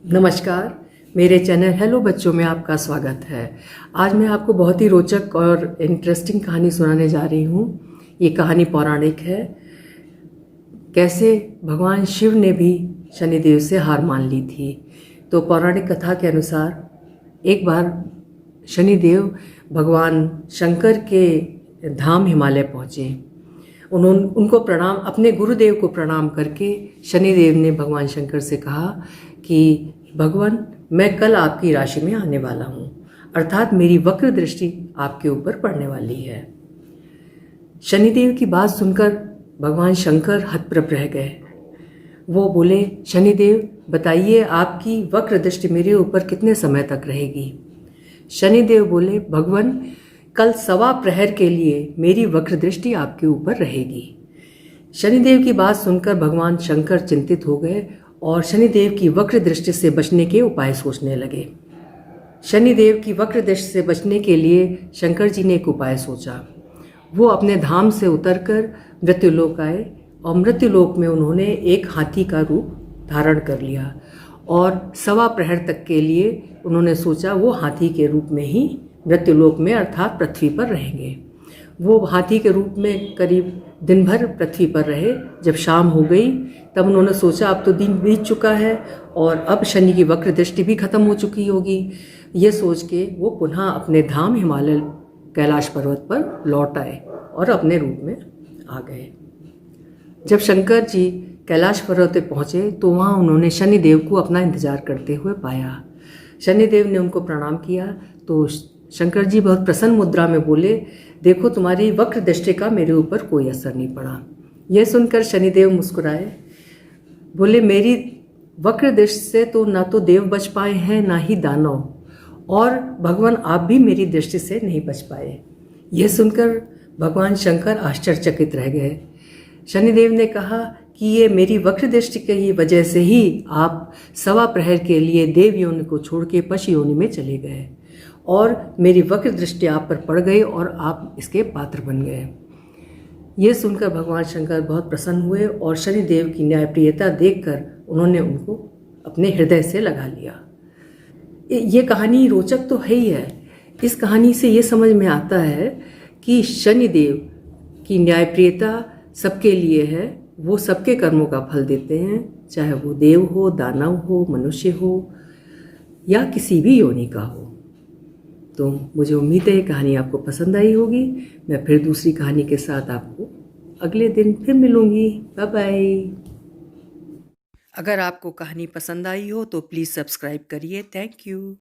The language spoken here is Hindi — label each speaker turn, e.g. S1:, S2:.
S1: नमस्कार। मेरे चैनल हेलो बच्चों में आपका स्वागत है। आज मैं आपको बहुत ही रोचक और इंटरेस्टिंग कहानी सुनाने जा रही हूँ। ये कहानी पौराणिक है। कैसे भगवान शिव ने भी शनिदेव से हार मान ली थी। तो पौराणिक कथा के अनुसार एक बार शनिदेव भगवान शंकर के धाम हिमालय पहुँचे। उनको प्रणाम, अपने गुरुदेव को प्रणाम करके शनिदेव ने भगवान शंकर से कहा कि भगवान, मैं कल आपकी राशि में आने वाला हूँ, अर्थात मेरी वक्र दृष्टि आपके ऊपर पड़ने वाली है। शनिदेव की बात सुनकर भगवान शंकर हतप्रभ रह गए। वो बोले, शनिदेव बताइए, आपकी वक्र दृष्टि मेरे ऊपर कितने समय तक रहेगी। शनिदेव बोले, भगवान, कल 1.25 प्रहर के लिए मेरी वक्र दृष्टि आपके ऊपर रहेगी। शनिदेव की बात सुनकर भगवान शंकर चिंतित हो गए और शनिदेव की वक्र दृष्टि से बचने के उपाय सोचने लगे। शनिदेव की वक्र दृष्टि से बचने के लिए शंकर जी ने एक उपाय सोचा। वो अपने धाम से उतरकर मृत्युलोक आए और मृत्युलोक में उन्होंने एक हाथी का रूप धारण कर लिया और 1.25 प्रहर तक के लिए उन्होंने सोचा वो हाथी के रूप में ही मृत्युलोक में अर्थात पृथ्वी पर रहेंगे। वो हाथी के रूप में करीब दिन भर पृथ्वी पर रहे। जब शाम हो गई तब उन्होंने सोचा अब तो दिन बीत चुका है और अब शनि की वक्र दृष्टि भी खत्म हो चुकी होगी। ये सोच के वो पुनः अपने धाम हिमालय कैलाश पर्वत पर लौट आए और अपने रूप में आ गए। जब शंकर जी कैलाश पर्वत पर पहुँचे तो वहाँ उन्होंने शनिदेव को अपना इंतजार करते हुए पाया। शनिदेव ने उनको प्रणाम किया तो शंकर जी बहुत प्रसन्न मुद्रा में बोले, देखो, तुम्हारी वक्र दृष्टि का मेरे ऊपर कोई असर नहीं पड़ा। यह सुनकर शनिदेव मुस्कुराए, बोले, मेरी वक्र दृष्टि से तो ना तो देव बच पाए हैं ना ही दानव, और भगवान आप भी मेरी दृष्टि से नहीं बच पाए। यह सुनकर भगवान शंकर आश्चर्यचकित रह गए। शनिदेव ने कहा कि ये मेरी वक्र दृष्टि की वजह से ही आप 1.25 प्रहर के लिए देव योनि को छोड़ के पशु योनि में चले गए और मेरी वक्र दृष्टि आप पर पड़ गई और आप इसके पात्र बन गए। ये सुनकर भगवान शंकर बहुत प्रसन्न हुए और शनिदेव की न्यायप्रियता देखकर उन्होंने उनको अपने हृदय से लगा लिया। ये कहानी रोचक तो है ही है। इस कहानी से ये समझ में आता है कि शनिदेव की न्यायप्रियता सबके लिए है। वो सबके कर्मों का फल देते हैं, चाहे वो देव हो, दानव हो, मनुष्य हो या किसी भी योनि का हो। तो मुझे उम्मीद है ये कहानी आपको पसंद आई होगी। मैं फिर दूसरी कहानी के साथ आपको अगले दिन फिर मिलूँगी। Bye bye. अगर आपको कहानी पसंद आई हो तो प्लीज़ सब्सक्राइब करिए। Thank you.